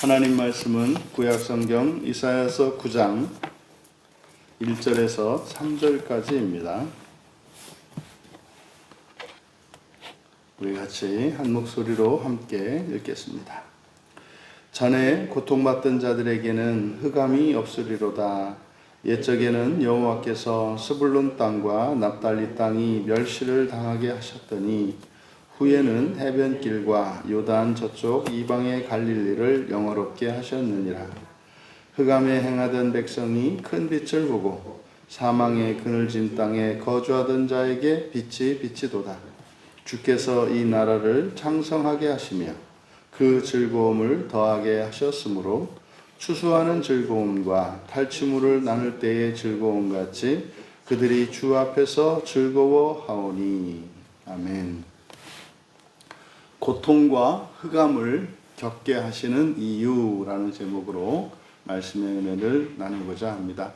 하나님 말씀은 구약성경 이사야서 9장 1절에서 3절까지입니다. 우리 같이 한 목소리로 함께 읽겠습니다. 전에 고통받던 자들에게는 흑암이 없으리로다. 옛적에는 여호와께서 스불론 땅과 납달리 땅이 멸시를 당하게 하셨더니 후에는 해변길과 요단 저쪽 이방의 갈릴리를 영화롭게 하셨느니라. 흑암에 행하던 백성이 큰 빛을 보고 사망의 그늘진 땅에 거주하던 자에게 빛이 비치도다. 주께서 이 나라를 창성하게 하시며 그 즐거움을 더하게 하셨으므로 추수하는 즐거움과 탈취물을 나눌 때의 즐거움같이 그들이 주 앞에서 즐거워하오니. 아멘. 고통과 흑암을 겪게 하시는 이유라는 제목으로 말씀의 은혜를 나누고자 합니다.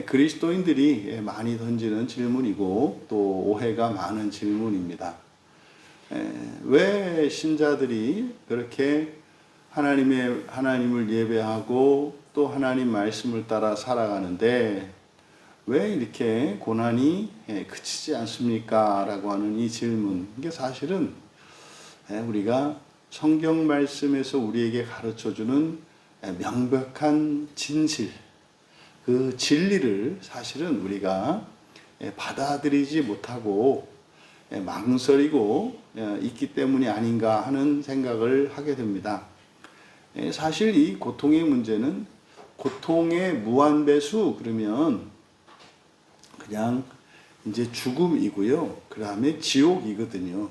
그리스도인들이 많이 던지는 질문이고 또 오해가 많은 질문입니다. 왜 신자들이 그렇게 하나님을 예배하고 또 하나님 말씀을 따라 살아가는데 왜 이렇게 고난이 그치지 않습니까? 라고 하는 이 질문, 이게 사실은 우리가 성경 말씀에서 우리에게 가르쳐주는 명백한 진실, 그 진리를 사실은 우리가 받아들이지 못하고 망설이고 있기 때문이 아닌가 하는 생각을 하게 됩니다. 사실 이 고통의 문제는 고통의 무한배수 그러면 그냥 이제 죽음이고요. 그 다음에 지옥이거든요.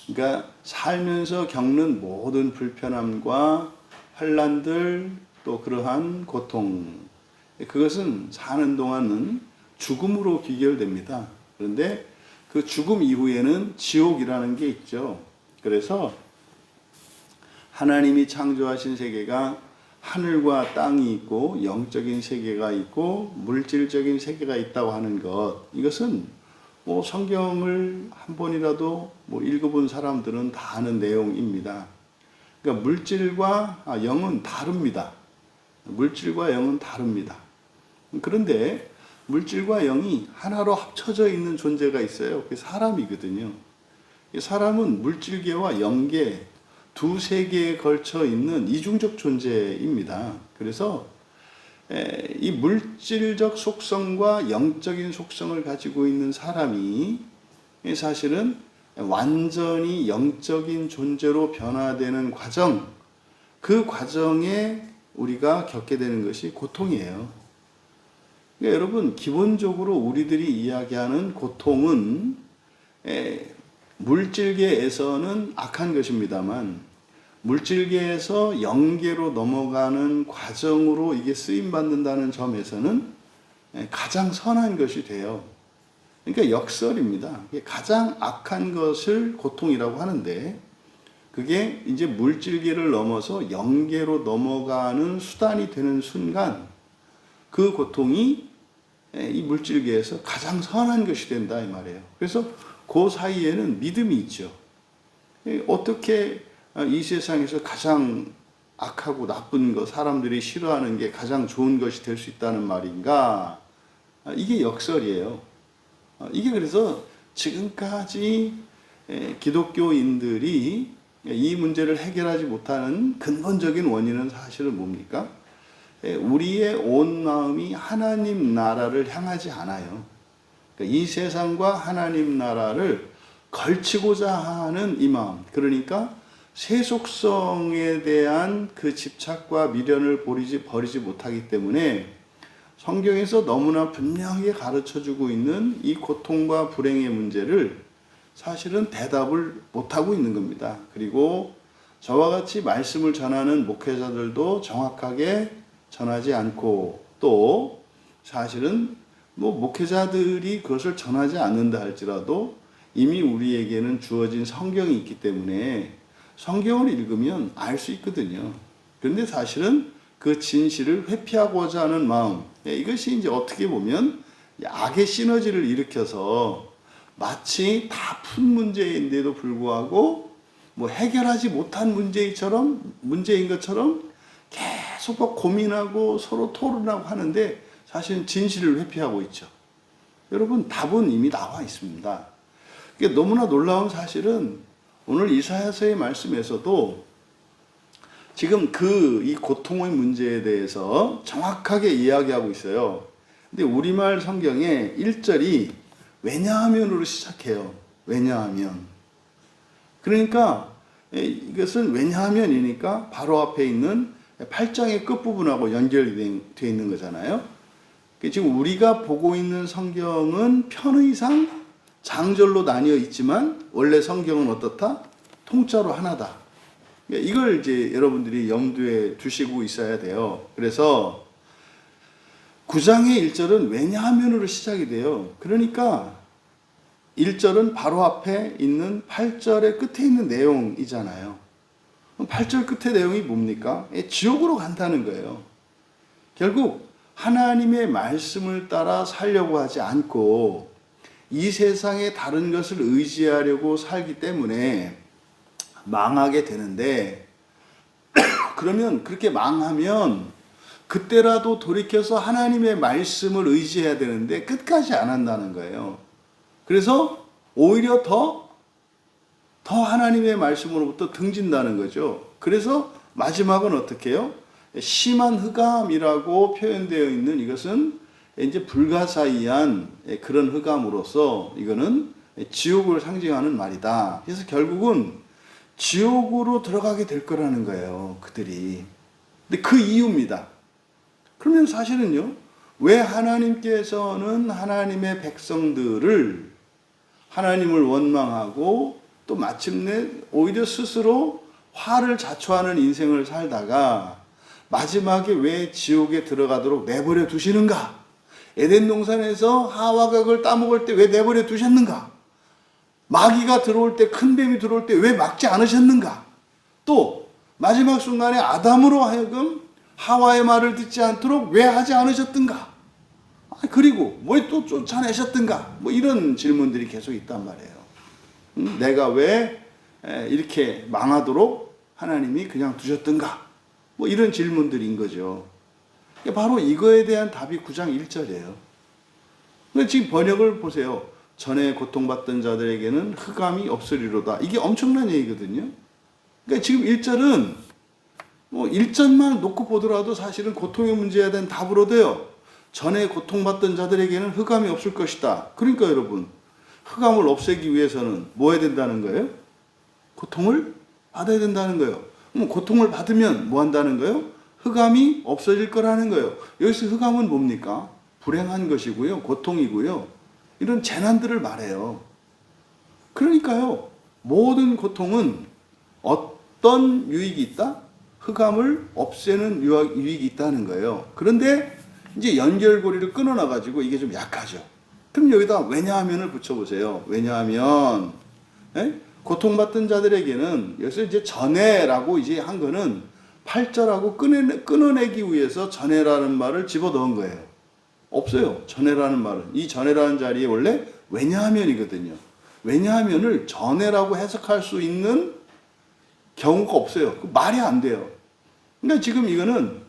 그러니까 살면서 겪는 모든 불편함과 환난들 또 그러한 고통, 그것은 사는 동안은 죽음으로 귀결됩니다. 그런데 그 죽음 이후에는 지옥이라는 게 있죠. 그래서 하나님이 창조하신 세계가 하늘과 땅이 있고 영적인 세계가 있고 물질적인 세계가 있다고 하는 것, 이것은 성경을 한 번이라도 읽어본 사람들은 다 아는 내용입니다. 그러니까 물질과 영은 다릅니다. 물질과 영은 다릅니다. 그런데 물질과 영이 하나로 합쳐져 있는 존재가 있어요. 그게 사람이거든요. 사람은 물질계와 영계 두 세계에 걸쳐 있는 이중적 존재입니다. 그래서 이 물질적 속성과 영적인 속성을 가지고 있는 사람이 사실은 완전히 영적인 존재로 변화되는 과정, 그 과정에 우리가 겪게 되는 것이 고통이에요. 그러니까 여러분, 기본적으로 우리들이 이야기하는 고통은 물질계에서는 악한 것입니다만 물질계에서 영계로 넘어가는 과정으로 이게 쓰임받는다는 점에서는 가장 선한 것이 돼요. 그러니까 역설입니다. 가장 악한 것을 고통이라고 하는데 그게 이제 물질계를 넘어서 영계로 넘어가는 수단이 되는 순간 그 고통이 이 물질계에서 가장 선한 것이 된다 이 말이에요. 그래서 그 사이에는 믿음이 있죠. 어떻게 이 세상에서 가장 악하고 나쁜 것, 사람들이 싫어하는 게 가장 좋은 것이 될 수 있다는 말인가? 이게 역설이에요. 이게 그래서 지금까지 기독교인들이 이 문제를 해결하지 못하는 근본적인 원인은 사실은 뭡니까? 우리의 온 마음이 하나님 나라를 향하지 않아요. 그러니까 이 세상과 하나님 나라를 걸치고자 하는 이 마음, 그러니까 세속성에 대한 그 집착과 미련을 버리지 못하기 때문에 성경에서 너무나 분명하게 가르쳐주고 있는 이 고통과 불행의 문제를 사실은 대답을 못하고 있는 겁니다. 그리고 저와 같이 말씀을 전하는 목회자들도 정확하게 전하지 않고 또 사실은 목회자들이 그것을 전하지 않는다 할지라도 이미 우리에게는 주어진 성경이 있기 때문에 성경을 읽으면 알 수 있거든요. 그런데 사실은 그 진실을 회피하고자 하는 마음, 이것이 이제 어떻게 보면 악의 시너지를 일으켜서 마치 다 푼 문제인데도 불구하고 해결하지 못한 문제인 것처럼 계속 막 고민하고 서로 토론하고 하는데 사실은 진실을 회피하고 있죠. 여러분, 답은 이미 나와 있습니다. 이게 너무나 놀라운 사실은 오늘 이사야서의 말씀에서도 지금 이 고통의 문제에 대해서 정확하게 이야기하고 있어요. 근데 우리말 성경에 1절이 왜냐하면으로 시작해요. 왜냐하면. 그러니까 이것은 왜냐하면이니까 바로 앞에 있는 8장의 끝부분하고 연결되어 있는 거잖아요. 지금 우리가 보고 있는 성경은 편의상 장절로 나뉘어 있지만 원래 성경은 어떻다? 통짜로 하나다. 이걸 이제 여러분들이 염두에 두시고 있어야 돼요. 그래서 9장의 1절은 왜냐하면으로 시작이 돼요. 그러니까 1절은 바로 앞에 있는 8절의 끝에 있는 내용이잖아요. 8절 끝의 내용이 뭡니까? 지옥으로 간다는 거예요. 결국 하나님의 말씀을 따라 살려고 하지 않고 이 세상의 다른 것을 의지하려고 살기 때문에 망하게 되는데, 그러면 그렇게 망하면 그때라도 돌이켜서 하나님의 말씀을 의지해야 되는데 끝까지 안 한다는 거예요. 그래서 오히려 더 하나님의 말씀으로부터 등진다는 거죠. 그래서 마지막은 어떻게 해요? 심한 흑암이라고 표현되어 있는 이것은 이제 불가사의한 그런 흑암으로서 이거는 지옥을 상징하는 말이다. 그래서 결국은 지옥으로 들어가게 될 거라는 거예요, 그들이. 근데 그 이유입니다. 그러면 사실은요, 왜 하나님께서는 하나님의 백성들을 하나님을 원망하고 또 마침내 오히려 스스로 화를 자초하는 인생을 살다가 마지막에 왜 지옥에 들어가도록 내버려 두시는가? 에덴 동산에서 하와가 그걸 따먹을 때 왜 내버려 두셨는가? 마귀가 들어올 때, 큰 뱀이 들어올 때 왜 막지 않으셨는가? 또 마지막 순간에 아담으로 하여금 하와의 말을 듣지 않도록 왜 하지 않으셨던가? 그리고 왜 또 쫓아내셨던가? 뭐 이런 질문들이 계속 있단 말이에요. 내가 왜 이렇게 망하도록 하나님이 그냥 두셨던가? 뭐 이런 질문들인 거죠. 바로 이거에 대한 답이 9장 1절이에요. 그러니까 지금 번역을 보세요. 전에 고통받던 자들에게는 흑암이 없으리로다. 이게 엄청난 얘기거든요. 그러니까 지금 1절은 뭐 1절만 놓고 보더라도 사실은 고통의 문제에 대한 답을 얻어요. 전에 고통받던 자들에게는 흑암이 없을 것이다. 그러니까 여러분, 흑암을 없애기 위해서는 뭐 해야 된다는 거예요? 고통을 받아야 된다는 거예요. 그럼 고통을 받으면 뭐 한다는 거예요? 흑암이 없어질 거라는 거예요. 여기서 흑암은 뭡니까? 불행한 것이고요. 고통이고요. 이런 재난들을 말해요. 그러니까요, 모든 고통은 어떤 유익이 있다? 흑암을 없애는 유익이 있다는 거예요. 그런데 이제 연결고리를 끊어놔가지고 이게 좀 약하죠. 그럼 여기다 왜냐하면을 붙여보세요. 왜냐하면, 고통받던 자들에게는 여기서 이제 전에라고 이제 한 거는 8절하고 끊어내기 위해서 전에라는 말을 집어넣은 거예요. 없어요. 전에라는 말은. 이 전에라는 자리에 원래 왜냐하면이거든요. 왜냐하면을 전에라고 해석할 수 있는 경우가 없어요. 말이 안 돼요. 그러니까 지금 이거는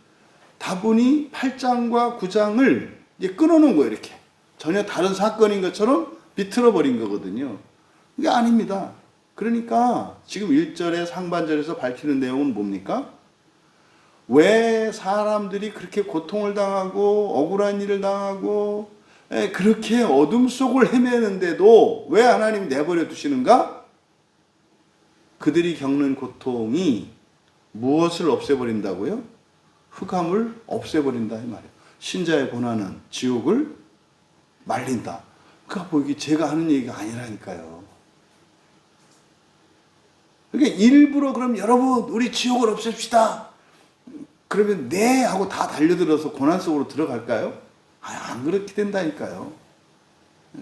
다분히 8장과 9장을 이제 끊어놓은 거예요. 이렇게. 전혀 다른 사건인 것처럼 비틀어 버린 거거든요. 이게 아닙니다. 그러니까 지금 1절의 상반절에서 밝히는 내용은 뭡니까? 왜 사람들이 그렇게 고통을 당하고 억울한 일을 당하고 그렇게 어둠 속을 헤매는데도 왜 하나님이 내버려 두시는가? 그들이 겪는 고통이 무엇을 없애버린다고요? 흑암을 없애버린다 이 말이에요. 신자의 고난은 지옥을 말린다. 그러니까 뭐 이게 제가 하는 얘기가 아니라니까요. 그러니까 일부러 그럼 여러분 우리 지옥을 없앱시다. 그러면 네 하고 다 달려들어서 고난 속으로 들어갈까요? 안 그렇게 된다니까요.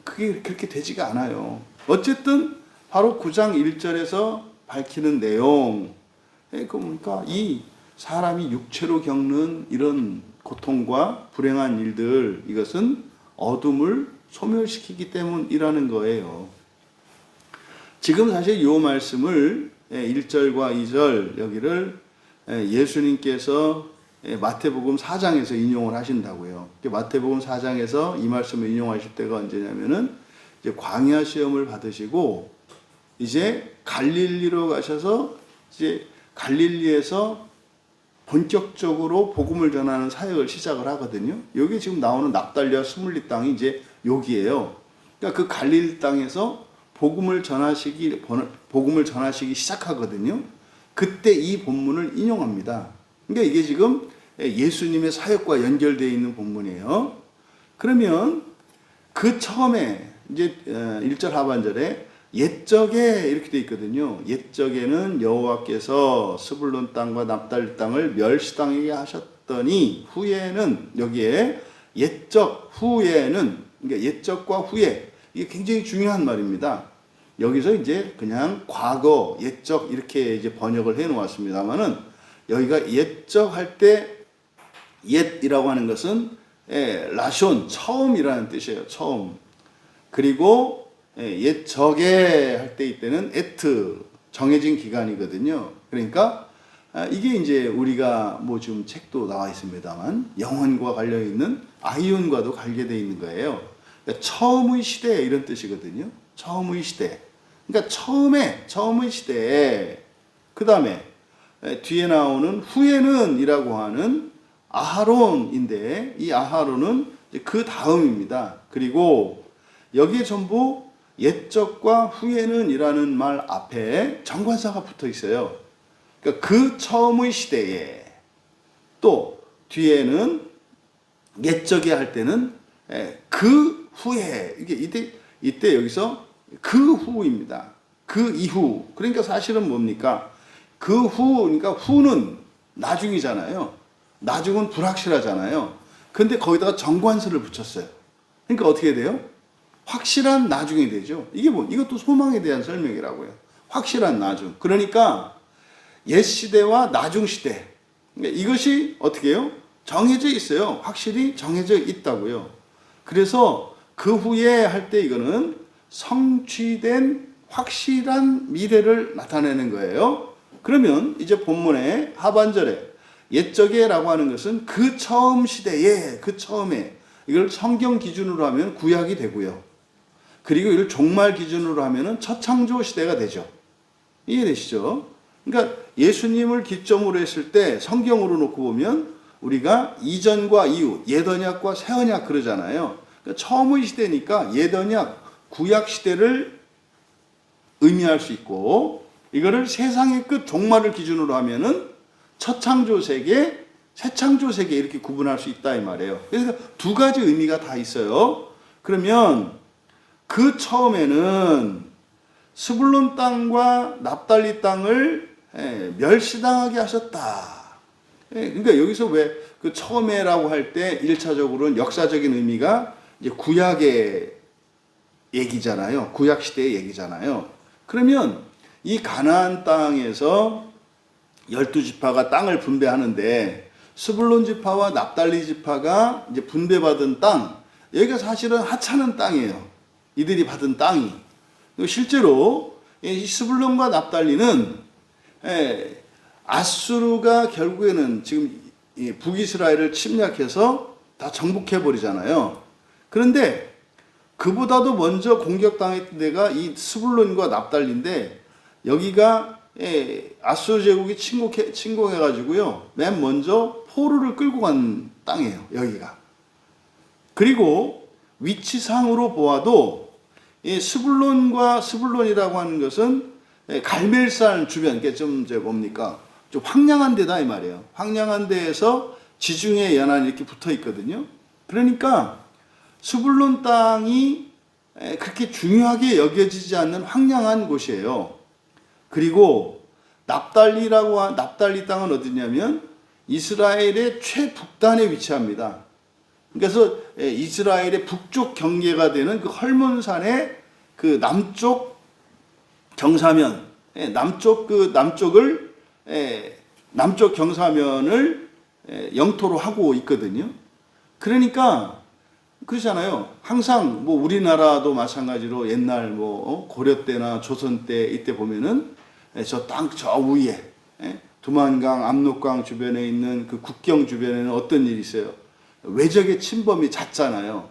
그게 그렇게 되지가 않아요. 어쨌든 바로 9장 1절에서 밝히는 내용, 그러니까 이 사람이 육체로 겪는 이런 고통과 불행한 일들, 이것은 어둠을 소멸시키기 때문이라는 거예요. 지금 사실 이 말씀을 1절과 2절 여기를 예수님께서 마태복음 4장에서 인용을 하신다고요. 마태복음 4장에서 이 말씀을 인용하실 때가 언제냐면은 이제 광야 시험을 받으시고 이제 갈릴리로 가셔서 이제 갈릴리에서 본격적으로 복음을 전하는 사역을 시작을 하거든요. 여기 지금 나오는 납달리와 스물리 땅이 이제 여기예요. 그러니까 그 갈릴리 땅에서 복음을 전하시기 시작하거든요. 그때 이 본문을 인용합니다. 그러니까 이게 지금 예수님의 사역과 연결되어 있는 본문이에요. 그러면 그 처음에 이제 1절 하반절에 옛적에 이렇게 되어 있거든요. 옛적에는 여호와께서 스불론 땅과 납달리 땅을 멸시당하게 하셨더니 후에는 여기에 옛적 후에는 그러니까 옛적과 후에 이게 굉장히 중요한 말입니다. 여기서 이제 그냥 과거 옛적 이렇게 이제 번역을 해 놓았습니다만은 여기가 옛적 할 때 옛이라고 하는 것은 라숀 처음이라는 뜻이에요. 처음. 그리고 옛적에 할 때 이때는 에트 정해진 기간이거든요. 그러니까 이게 이제 우리가 뭐 지금 책도 나와 있습니다만 영혼과 관련 있는 아이온과도 관계되어 있는 거예요. 그러니까 처음의 시대 이런 뜻이거든요. 처음의 시대. 그러니까 처음의 시대에 그 다음에 뒤에 나오는 후에는 이라고 하는 아하론인데 이 아하론은 그 다음입니다. 그리고 여기에 전부 옛적과 후에는 이라는 말 앞에 정관사가 붙어 있어요. 그러니까 그 처음의 시대에 또 뒤에는 옛적에 할 때는 그 후에 이때 여기서 그 후입니다. 그 이후. 그러니까 사실은 뭡니까? 그 후, 그러니까 후는 나중이잖아요. 나중은 불확실하잖아요. 근데 거기다가 정관사를 붙였어요. 그러니까 어떻게 돼요? 확실한 나중이 되죠. 이게 이것도 소망에 대한 설명이라고요. 확실한 나중. 그러니까 옛 시대와 나중 시대. 그러니까 이것이 어떻게 해요? 정해져 있어요. 확실히 정해져 있다고요. 그래서 그 후에 할 때 이거는 성취된 확실한 미래를 나타내는 거예요. 그러면 이제 본문의 하반절에 옛적에라고 하는 것은 그 처음 시대에, 그 처음에 이걸 성경 기준으로 하면 구약이 되고요. 그리고 이걸 종말 기준으로 하면은 처창조 시대가 되죠. 이해되시죠? 그러니까 예수님을 기점으로 했을 때 성경으로 놓고 보면 우리가 이전과 이후, 옛언약과 새언약 그러잖아요. 그러니까 처음의 시대니까 옛언약, 구약 시대를 의미할 수 있고 이거를 세상의 끝 종말을 기준으로 하면은 처창조 세계, 새창조 세계 이렇게 구분할 수 있다 이 말이에요. 그래서 두 가지 의미가 다 있어요. 그러면 그 처음에는 스불론 땅과 납달리 땅을 멸시당하게 하셨다. 그러니까 여기서 왜 그 처음에라고 할 때 1차적으로는 역사적인 의미가 이제 구약의 얘기잖아요. 구약 시대의 얘기잖아요. 그러면 이 가나안 땅에서 12지파가 땅을 분배하는데 스불론 지파와 납달리 지파가 이제 분배받은 땅, 여기가 사실은 하찮은 땅이에요. 이들이 받은 땅이. 실제로 이 스불론과 납달리는 아수르가 결국에는 지금 북이스라엘을 침략해서 다 정복해 버리잖아요. 그런데 그보다도 먼저 공격당했던 데가 이 스불론과 납달리인데 여기가 아수르 제국이 침공해가지고요. 맨 먼저 포로를 끌고 간 땅이에요. 여기가. 그리고 위치상으로 보아도 이 스불론이라고 하는 것은 갈멜산 주변, 그게 좀 뭡니까? 좀 황량한 데다 이 말이에요. 황량한 데에서 지중해 연안 이렇게 붙어 있거든요. 그러니까 스불론 땅이 그렇게 중요하게 여겨지지 않는 황량한 곳이에요. 그리고 납달리 땅은 어디냐면 이스라엘의 최북단에 위치합니다. 그래서 이스라엘의 북쪽 경계가 되는 그 헐몬산의 그 남쪽 경사면, 남쪽 경사면을 영토로 하고 있거든요. 그러니까 그렇잖아요. 항상 뭐 우리나라도 마찬가지로 옛날 고려 때나 조선 때 이때 보면은 저 땅 저 위에 두만강, 압록강 주변에 있는 그 국경 주변에는 어떤 일이 있어요? 외적의 침범이 잦잖아요.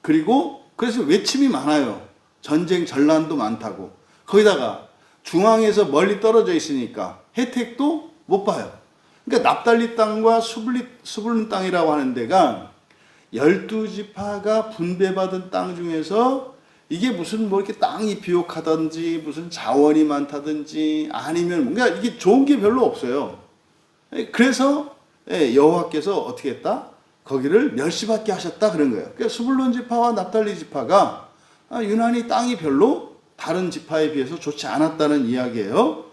그리고 그래서 외침이 많아요. 전쟁 전란도 많다고. 거기다가 중앙에서 멀리 떨어져 있으니까 혜택도 못 봐요. 그러니까 납달리 땅과 스불룬 땅이라고 하는 데가 12지파가 분배받은 땅 중에서 이게 무슨 뭐 이렇게 땅이 비옥하든지 무슨 자원이 많다든지 아니면 뭔가 이게 좋은 게 별로 없어요. 그래서 여호와께서 어떻게 했다? 거기를 멸시받게 하셨다 그런 거예요. 그러니까 스불론 지파와 납달리 지파가 유난히 땅이 별로 다른 지파에 비해서 좋지 않았다는 이야기예요.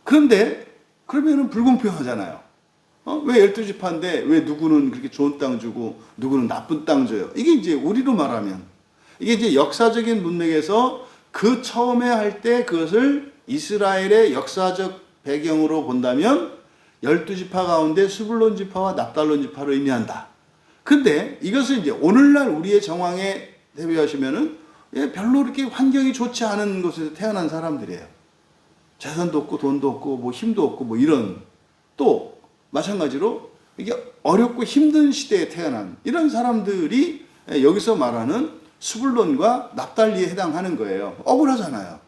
그런데 그러면은 불공평하잖아요. 왜 12지파인데 왜 누구는 그렇게 좋은 땅 주고 누구는 나쁜 땅 줘요? 이게 이제 우리로 말하면 이게 이제 역사적인 문맥에서 그 처음에 할 때 그것을 이스라엘의 역사적 배경으로 본다면 12지파 가운데 스불론 지파와 납달론 지파를 의미한다. 근데 이것을 이제 오늘날 우리의 정황에 대비하시면은 별로 이렇게 환경이 좋지 않은 곳에서 태어난 사람들이에요. 재산도 없고 돈도 없고 뭐 힘도 없고 뭐 이런, 또 마찬가지로 이게 어렵고 힘든 시대에 태어난 이런 사람들이 여기서 말하는 스불론과 납달리에 해당하는 거예요. 억울하잖아요.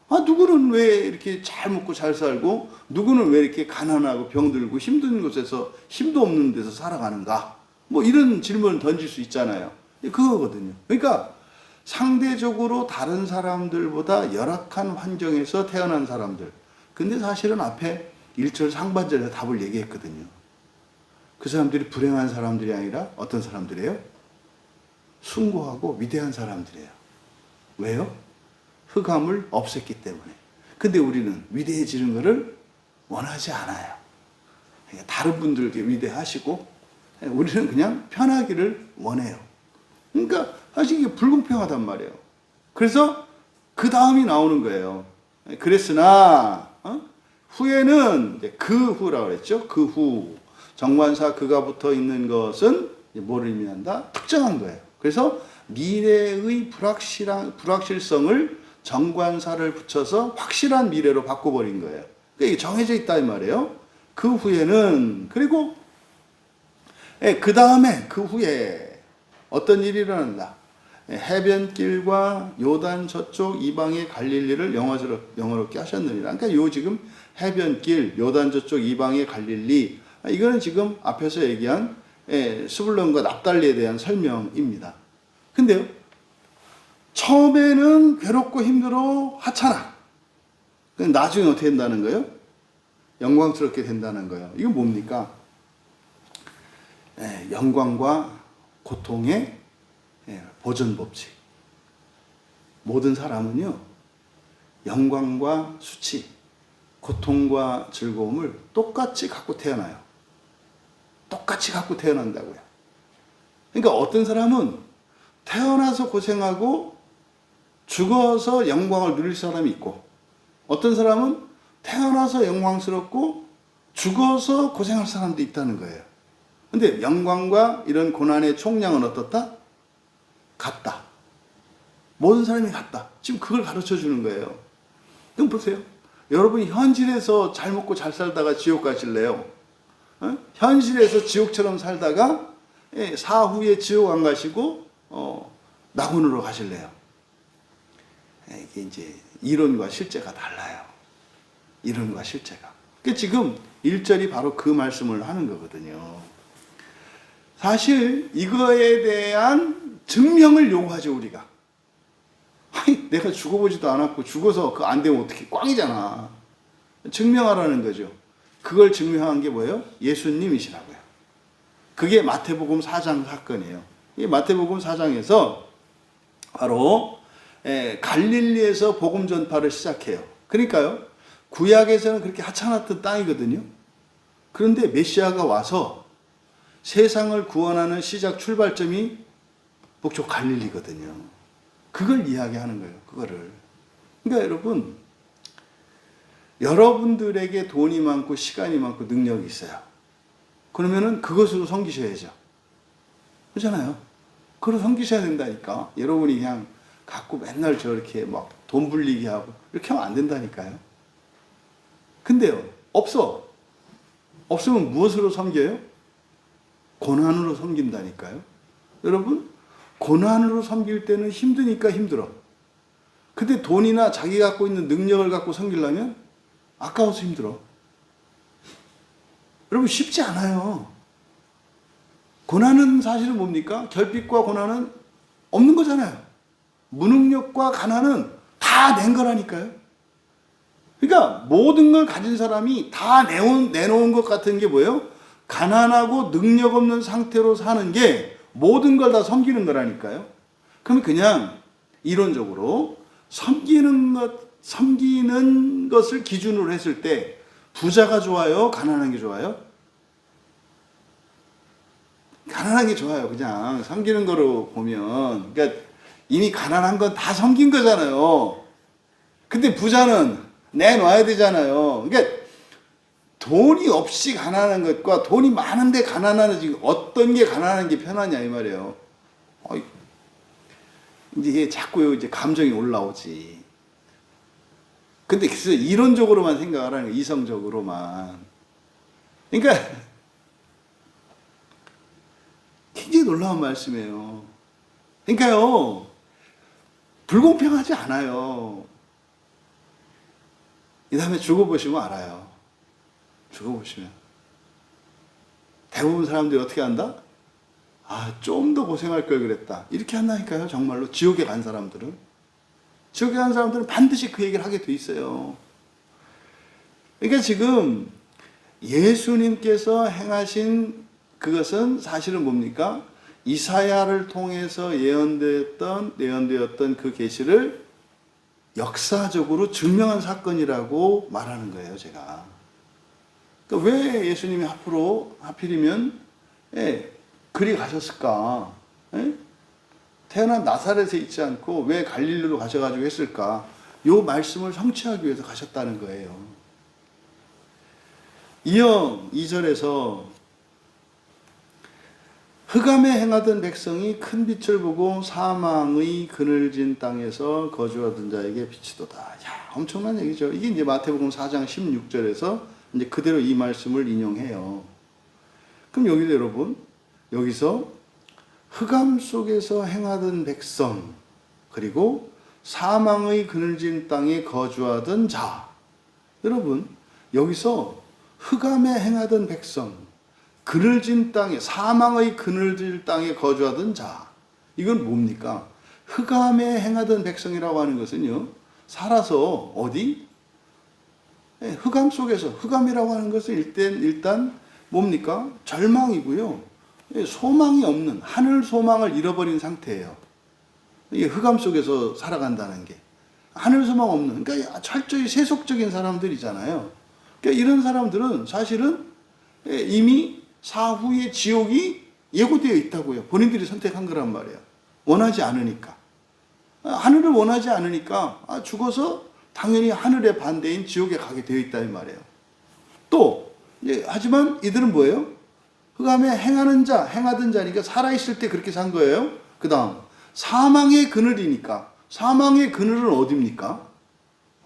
누구는 왜 이렇게 잘 먹고 잘 살고 누구는 왜 이렇게 가난하고 병들고 힘든 곳에서 힘도 없는 데서 살아가는가? 뭐 이런 질문을 던질 수 있잖아요. 그거거든요. 그러니까 상대적으로 다른 사람들보다 열악한 환경에서 태어난 사람들. 근데 사실은 앞에 1절 상반절에서 답을 얘기했거든요. 그 사람들이 불행한 사람들이 아니라 어떤 사람들이에요? 숭고하고 위대한 사람들이에요. 왜요? 흑암을 없앴기 때문에. 근데 우리는 위대해지는 것을 원하지 않아요. 그러니까 다른 분들께 위대하시고 우리는 그냥 편하기를 원해요. 그러니까 사실 이게 불공평하단 말이에요. 그래서 그 다음이 나오는 거예요. 그랬으나 후에는 그 후라고 그랬죠. 그 후. 정관사 그가 붙어 있는 것은 뭐를 의미한다? 특정한 거예요. 그래서 미래의 불확실성을 정관사를 붙여서 확실한 미래로 바꿔버린 거예요. 그러니까 이게 정해져 있다 이 말이에요. 그 후에는, 그리고 그 다음에 그 후에 어떤 일이 일어난다. 해변길과 요단 저쪽 이방의 갈릴리를 영화롭게 하셨느니라. 그러니까 요 지금 해변길, 요단 저쪽 이방의 갈릴리, 이거는 지금 앞에서 얘기한 스불론과 납달리에 대한 설명입니다. 근데요, 처음에는 괴롭고 힘들어 하찮아. 나중에 어떻게 된다는 거예요? 영광스럽게 된다는 거예요. 이건 뭡니까? 영광과 고통의 보전 법칙. 모든 사람은요, 영광과 수치, 고통과 즐거움을 똑같이 갖고 태어나요. 똑같이 갖고 태어난다고요. 그러니까 어떤 사람은 태어나서 고생하고 죽어서 영광을 누릴 사람이 있고, 어떤 사람은 태어나서 영광스럽고 죽어서 고생할 사람도 있다는 거예요. 근데 영광과 이런 고난의 총량은 어떻다? 같다. 모든 사람이 같다. 지금 그걸 가르쳐 주는 거예요. 그럼 보세요. 여러분이 현실에서 잘 먹고 잘 살다가 지옥 가실래요? 현실에서 지옥처럼 살다가 사후에 지옥 안 가시고 낙원으로 가실래요? 이게 이제 이론과 실제가 달라요. 이론과 실제가. 그러니까 지금 1절이 바로 그 말씀을 하는 거거든요. 사실 이거에 대한 증명을 요구하죠, 우리가. 아니, 내가 죽어보지도 않았고 죽어서 그거 안 되면 어떻게, 꽝이잖아. 증명하라는 거죠. 그걸 증명한 게 뭐예요? 예수님이시라고요. 그게 마태복음 4장 사건이에요. 이 마태복음 4장에서 바로 갈릴리에서 복음 전파를 시작해요. 그러니까요, 구약에서는 그렇게 하찮았던 땅이거든요. 그런데 메시아가 와서 세상을 구원하는 시작 출발점이 북쪽 갈릴리거든요. 그걸 이야기하는 거예요. 그거를. 그러니까 여러분, 여러분들에게 돈이 많고 시간이 많고 능력이 있어요. 그러면은 그것으로 섬기셔야죠. 그렇잖아요. 그걸 섬기셔야 된다니까. 여러분이 그냥 갖고 맨날 저렇게 막 돈 불리게 하고 이렇게 하면 안 된다니까요. 근데요, 없어. 없으면 무엇으로 섬겨요? 고난으로 섬긴다니까요. 여러분, 고난으로 섬길 때는 힘드니까 힘들어. 근데 돈이나 자기 갖고 있는 능력을 갖고 섬기려면 아까워서 힘들어. 여러분, 쉽지 않아요. 고난은 사실은 뭡니까? 결핍과 고난은 없는 거잖아요. 무능력과 가난은 다 낸 거라니까요. 그러니까 모든 걸 가진 사람이 다 내놓은 것 같은 게 뭐예요? 가난하고 능력 없는 상태로 사는 게 모든 걸 다 섬기는 거라니까요. 그럼 그냥 이론적으로 섬기는 것을 기준으로 했을 때 부자가 좋아요? 가난한 게 좋아요? 가난한 게 좋아요. 그냥 섬기는 거로 보면. 그러니까 이미 가난한 건 다 섬긴 거잖아요. 근데 부자는 내놔야 되잖아요. 그러니까 돈이 없이 가난한 것과 돈이 많은데 가난한 지금 어떤 게 가난한 게 편하냐 이 말이에요. 이제 자꾸 이제 감정이 올라오지. 근데 그래서 이론적으로만 생각을 하는 거예요. 이성적으로만. 그러니까 굉장히 놀라운 말씀이에요. 그러니까요, 불공평하지 않아요. 이 다음에 죽어보시면 알아요. 죽어보시면. 대부분 사람들이 어떻게 한다? 좀 더 고생할 걸 그랬다. 이렇게 한다니까요, 정말로. 지옥에 간 사람들은. 지옥에 간 사람들은 반드시 그 얘기를 하게 돼 있어요. 그러니까 지금 예수님께서 행하신 그것은 사실은 뭡니까? 이사야를 통해서 예언되었던 그 계시를 역사적으로 증명한 사건이라고 말하는 거예요, 제가. 그러니까 왜 예수님이 하필이면 그리 가셨을까? 태어난 나사렛에 있지 않고 왜 갈릴리로 가셔가지고 했을까? 요 말씀을 성취하기 위해서 가셨다는 거예요. 이어 2절에서 흑암에 행하던 백성이 큰 빛을 보고 사망의 그늘진 땅에서 거주하던 자에게 비치도다. 야, 엄청난 얘기죠. 이게 이제 마태복음 4장 16절에서 이제 그대로 이 말씀을 인용해요. 그럼 여기도 여러분, 여기서 흑암 속에서 행하던 백성, 그리고 사망의 그늘진 땅에 거주하던 자. 여러분, 여기서 흑암에 행하던 백성, 그늘진 땅에, 사망의 그늘진 땅에 거주하던 자. 이건 뭡니까? 흑암에 행하던 백성이라고 하는 것은요, 살아서 어디? 흑암 속에서, 흑암이라고 하는 것은 일단 뭡니까? 절망이고요. 소망이 없는, 하늘 소망을 잃어버린 상태예요. 이게 흑암 속에서 살아간다는 게. 하늘 소망 없는, 그러니까 철저히 세속적인 사람들이잖아요. 그러니까 이런 사람들은 사실은 이미 사후의 지옥이 예고되어 있다고요. 본인들이 선택한 거란 말이에요. 원하지 않으니까. 하늘을 원하지 않으니까 죽어서 당연히 하늘의 반대인 지옥에 가게 되어 있다 이 말이에요. 또 하지만 이들은 뭐예요? 흑암에 행하던 자니까 살아있을 때 그렇게 산 거예요. 그 다음 사망의 그늘이니까. 사망의 그늘은 어디입니까?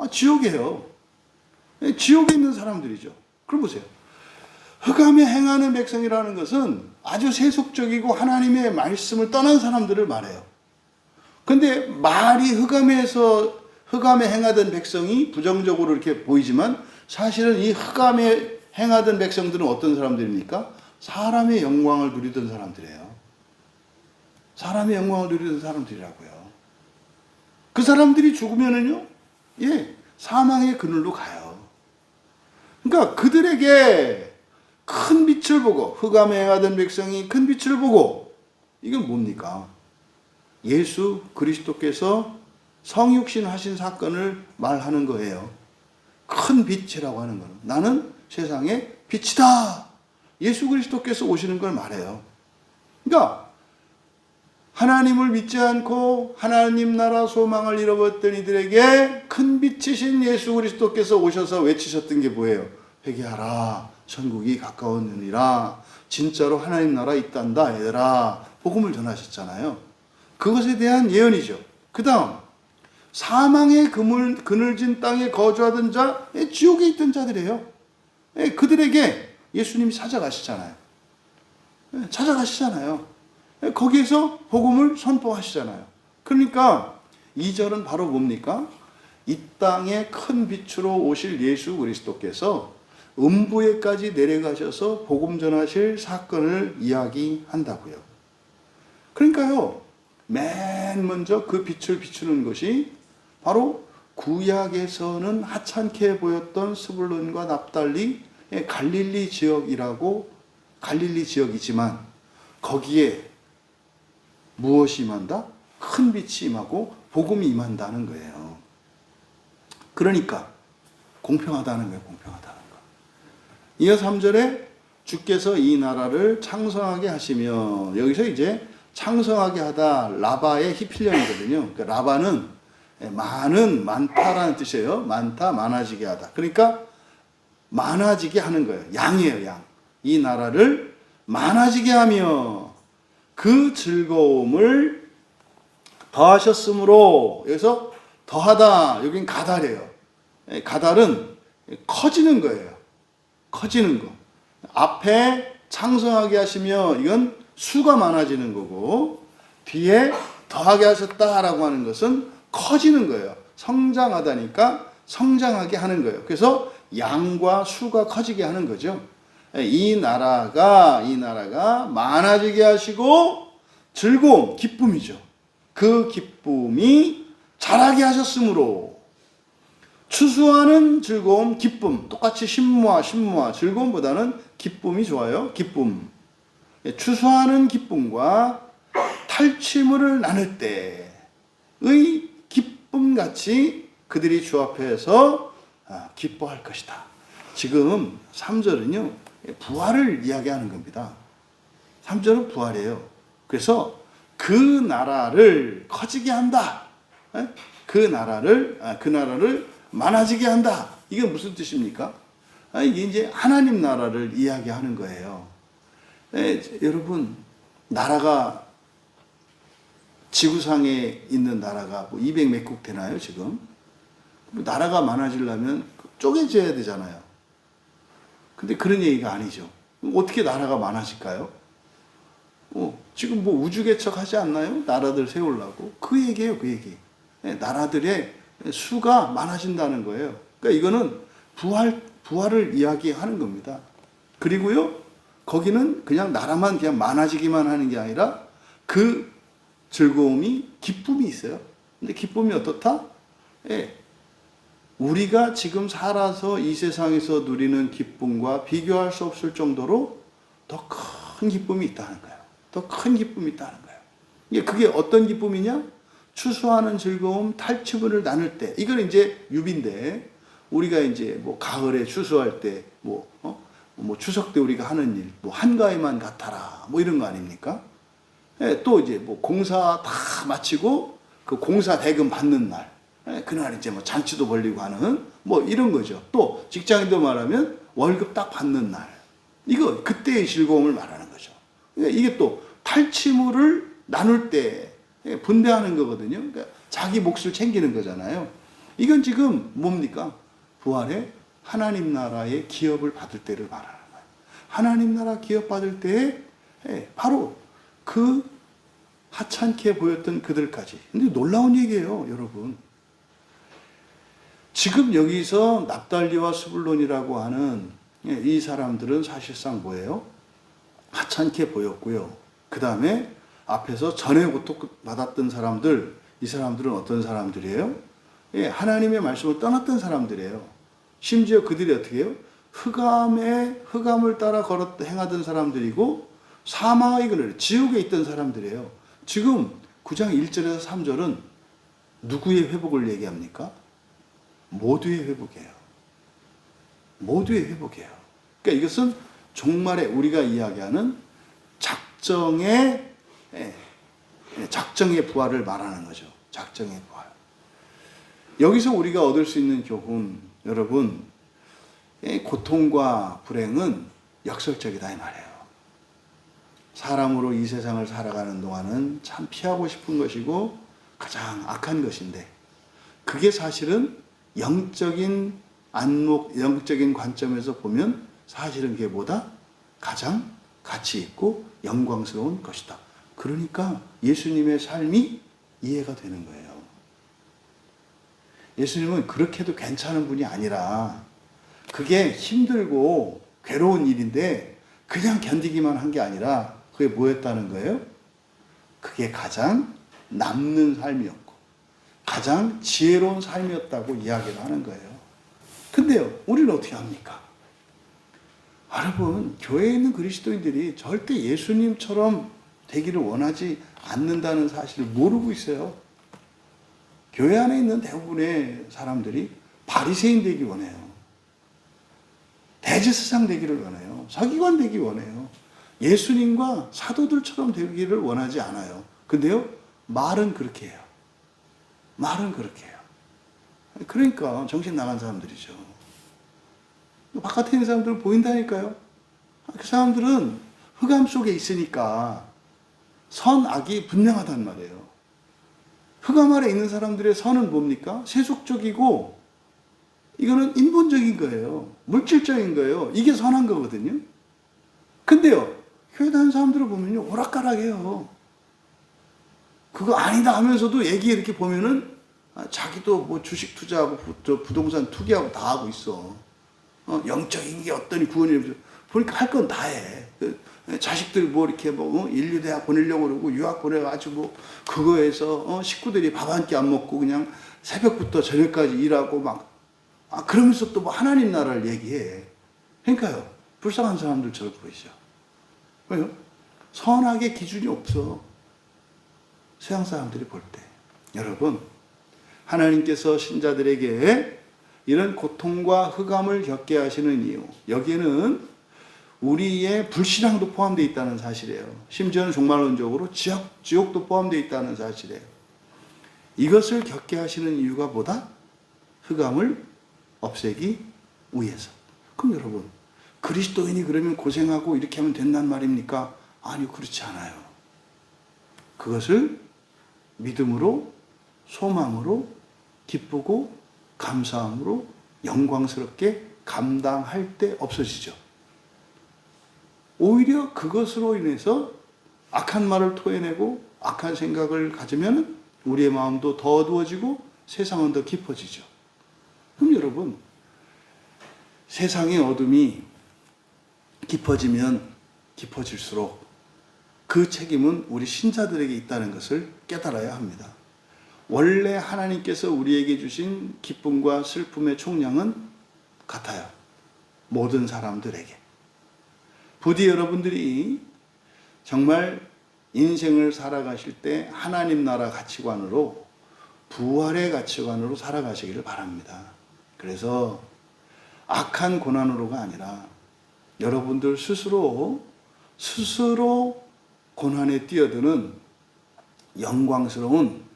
지옥이에요. 지옥에 있는 사람들이죠. 그럼 보세요. 흑암에 행하는 백성이라는 것은 아주 세속적이고 하나님의 말씀을 떠난 사람들을 말해요. 근데 말이 흑암에 행하던 백성이 부정적으로 이렇게 보이지만 사실은 이 흑암에 행하던 백성들은 어떤 사람들입니까? 사람의 영광을 누리던 사람들이에요. 사람의 영광을 누리던 사람들이라고요. 그 사람들이 죽으면은요, 사망의 그늘로 가요. 그러니까 그들에게 큰 빛을 보고, 흑암에 행하던 백성이 큰 빛을 보고, 이건 뭡니까? 예수 그리스도께서 성육신 하신 사건을 말하는 거예요. 큰 빛이라고 하는 거는 나는 세상의 빛이다. 예수 그리스도께서 오시는 걸 말해요. 그러니까 하나님을 믿지 않고 하나님 나라 소망을 잃어버렸던 이들에게 큰 빛이신 예수 그리스도께서 오셔서 외치셨던 게 뭐예요? 회개하라, 천국이 가까웠느니라. 진짜로 하나님 나라 있단다 얘들아. 복음을 전하셨잖아요. 그것에 대한 예언이죠. 그 다음 사망의 그늘진 땅에 거주하던 자, 지옥에 있던 자들이에요. 그들에게 예수님이 찾아가시잖아요. 찾아가시잖아요. 거기에서 복음을 선포하시잖아요. 그러니까 2절은 바로 뭡니까? 이 땅에 큰 빛으로 오실 예수 그리스도께서 음부에까지 내려가셔서 복음 전하실 사건을 이야기한다고요. 그러니까요, 맨 먼저 그 빛을 비추는 것이 바로 구약에서는 하찮게 보였던 스불론과 납달리 갈릴리 지역이지만 거기에 무엇이 임한다? 큰 빛이 임하고 복음이 임한다는 거예요. 그러니까 공평하다는 거예요. 공평하다는 거. 이어 3절에 주께서 이 나라를 창성하게 하시며, 여기서 이제 창성하게 하다 라바의 히필령이거든요. 그러니까 라바는 많다라는 뜻이에요. 많다, 많아지게 하다. 그러니까 많아지게 하는 거예요. 양이에요, 양. 이 나라를 많아지게 하며 그 즐거움을 더하셨으므로, 여기서 더하다, 여긴 가달이에요. 가달은 커지는 거예요. 커지는 거. 앞에 창성하게 하시며, 이건 수가 많아지는 거고, 뒤에 더하게 하셨다라고 하는 것은 커지는 거예요. 성장하다니까 성장하게 하는 거예요. 그래서 양과 수가 커지게 하는 거죠. 이 나라가 많아지게 하시고 즐거움, 기쁨이죠. 그 기쁨이 자라게 하셨으므로, 추수하는 즐거움, 기쁨. 똑같이 신무와 즐거움보다는 기쁨이 좋아요. 기쁨. 추수하는 기쁨과 탈취물을 나눌 때의 기쁨같이 그들이 주 앞에서 기뻐할 것이다. 지금 3절은요, 부활을 이야기하는 겁니다. 3절은 부활이에요. 그래서 그 나라를 커지게 한다. 그 나라를 많아지게 한다. 이게 무슨 뜻입니까? 이게 이제 하나님 나라를 이야기하는 거예요. 여러분, 나라가, 지구상에 있는 나라가 뭐 200 몇 국 되나요, 지금? 나라가 많아지려면 쪼개져야 되잖아요. 근데 그런 얘기가 아니죠. 어떻게 나라가 많아질까요? 지금 뭐 우주 개척하지 않나요? 나라들 세우려고. 그 얘기예요, 그 얘기. 나라들의 수가 많아진다는 거예요. 그러니까 이거는 부활을 이야기하는 겁니다. 그리고요, 거기는 그냥 나라만 그냥 많아지기만 하는 게 아니라 그 즐거움이, 기쁨이 있어요. 근데 기쁨이 어떻다? 우리가 지금 살아서 이 세상에서 누리는 기쁨과 비교할 수 없을 정도로 더 큰 기쁨이 있다는 거예요. 더 큰 기쁨이 있다는 거예요. 그게 어떤 기쁨이냐? 추수하는 즐거움, 탈취물을 나눌 때. 이건 이제 유비인데, 우리가 이제 뭐 가을에 추수할 때, 뭐 추석 때 우리가 하는 일, 뭐 한가위만 같아라, 뭐 이런 거 아닙니까? 또 이제 뭐 공사 다 마치고 그 공사 대금 받는 날, 그날 이제 뭐 잔치도 벌리고 하는 뭐 이런 거죠. 또 직장인도 말하면 월급 딱 받는 날, 이거 그때의 즐거움을 말하는 거죠. 그러니까 이게 또 탈취물을 나눌 때 분배하는 거거든요. 그러니까 자기 몫을 챙기는 거잖아요. 이건 지금 뭡니까? 부활의 하나님 나라의 기업을 받을 때를 말하는 거예요. 하나님 나라 기업 받을 때에 바로 그 하찮게 보였던 그들까지. 근데 놀라운 얘기예요, 여러분. 지금 여기서 납달리와 스불론이라고 하는 이 사람들은 사실상 뭐예요? 하찮게 보였고요. 그 다음에 앞에서 전에 고통받았던 사람들, 이 사람들은 어떤 사람들이에요? 하나님의 말씀을 떠났던 사람들이에요. 심지어 그들이 어떻게 해요? 흑암을 따라 행하던 사람들이고, 사망의 그늘, 지옥에 있던 사람들이에요. 지금 9장 1절에서 3절은 누구의 회복을 얘기합니까? 모두의 회복이에요. 모두의 회복이에요. 그러니까 이것은 종말에 우리가 이야기하는 작정의 부활을 말하는 거죠. 작정의 부활. 여기서 우리가 얻을 수 있는 교훈, 여러분, 고통과 불행은 역설적이다 이 말이에요. 사람으로 이 세상을 살아가는 동안은 참 피하고 싶은 것이고 가장 악한 것인데, 그게 사실은 영적인 안목, 영적인 관점에서 보면 사실은 그게 뭐다? 가장 가치 있고 영광스러운 것이다. 그러니까 예수님의 삶이 이해가 되는 거예요. 예수님은 그렇게도 괜찮은 분이 아니라 그게 힘들고 괴로운 일인데 그냥 견디기만 한 게 아니라 그게 뭐였다는 거예요? 그게 가장 남는 삶이었고 가장 지혜로운 삶이었다고 이야기를 하는 거예요. 근데요, 우리는 어떻게 합니까? 여러분, 교회에 있는 그리스도인들이 절대 예수님처럼 되기를 원하지 않는다는 사실을 모르고 있어요. 교회 안에 있는 대부분의 사람들이 바리새인 되기 원해요. 대제사장 되기를 원해요. 서기관 되기 원해요. 예수님과 사도들처럼 되기를 원하지 않아요. 근데요, 말은 그렇게 해요. 말은 그렇게 해요. 그러니까 정신 나간 사람들이죠. 바깥에 있는 사람들은 보인다니까요. 그 사람들은 흑암 속에 있으니까 선악이 분명하단 말이에요. 흑암 아래 있는 사람들의 선은 뭡니까? 세속적이고 이거는 인본적인 거예요. 물질적인 거예요. 이게 선한 거거든요. 근데요, 교회 다니는 사람들을 보면요, 오락가락해요. 그거 아니다 하면서도 얘기 이렇게 보면은 자기도 뭐 주식 투자하고 부동산 투기하고 다 하고 있어. 영적인 게 어떠니 구원이 보니까 할 건 다 해. 자식들 뭐 이렇게 뭐 인류대학 보내려고 그러고 유학 보내가지고 그거에서 식구들이 밥 한 끼 안 먹고 그냥 새벽부터 저녁까지 일하고 막 그러면서 또 뭐 하나님 나라를 얘기해. 그러니까요, 불쌍한 사람들처럼 보이죠. 왜요? 선악의 기준이 없어. 세상 사람들이 볼 때. 여러분, 하나님께서 신자들에게 이런 고통과 흑암을 겪게 하시는 이유, 여기에는 우리의 불신앙도 포함되어 있다는 사실이에요. 심지어는 종말론적으로 지옥도 포함되어 있다는 사실이에요. 이것을 겪게 하시는 이유가 뭐다? 흑암을 없애기 위해서. 그럼 여러분, 그리스도인이 그러면 고생하고 이렇게 하면 된단 말입니까? 아니요, 그렇지 않아요. 그것을 믿음으로, 소망으로, 기쁘고 감사함으로 영광스럽게 감당할 때 없어지죠. 오히려 그것으로 인해서 악한 말을 토해내고 악한 생각을 가지면 우리의 마음도 더 어두워지고 세상은 더 깊어지죠. 그럼 여러분, 세상의 어둠이 깊어지면 깊어질수록 그 책임은 우리 신자들에게 있다는 것을 깨달아야 합니다. 원래 하나님께서 우리에게 주신 기쁨과 슬픔의 총량은 같아요. 모든 사람들에게. 부디 여러분들이 정말 인생을 살아가실 때 하나님 나라 가치관으로, 부활의 가치관으로 살아가시기를 바랍니다. 그래서 악한 고난으로가 아니라 여러분들 스스로 고난에 뛰어드는 영광스러운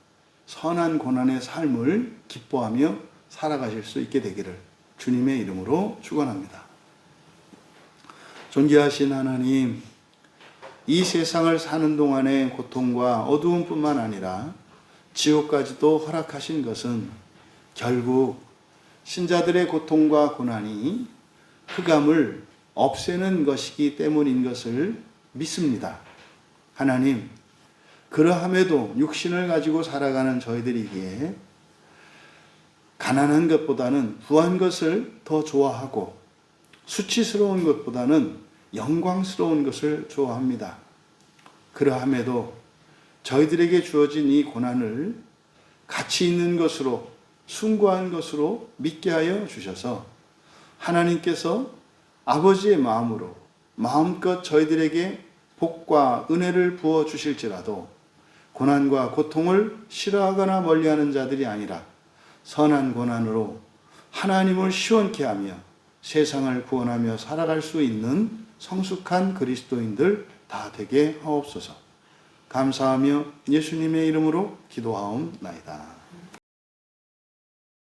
선한 고난의 삶을 기뻐하며 살아가실 수 있게 되기를 주님의 이름으로 축원합니다. 존귀하신 하나님, 이 세상을 사는 동안의 고통과 어두움뿐만 아니라 지옥까지도 허락하신 것은 결국 신자들의 고통과 고난이 흑암을 없애는 것이기 때문인 것을 믿습니다. 하나님, 그러함에도 육신을 가지고 살아가는 저희들이기에 가난한 것보다는 부한 것을 더 좋아하고 수치스러운 것보다는 영광스러운 것을 좋아합니다. 그러함에도 저희들에게 주어진 이 고난을 가치 있는 것으로, 숭고한 것으로 믿게 하여 주셔서 하나님께서 아버지의 마음으로 마음껏 저희들에게 복과 은혜를 부어 주실지라도 고난과 고통을 싫어하거나 멀리하는 자들이 아니라 선한 고난으로 하나님을 시원케 하며 세상을 구원하며 살아갈 수 있는 성숙한 그리스도인들 다 되게 하옵소서. 감사하며 예수님의 이름으로 기도하옵나이다.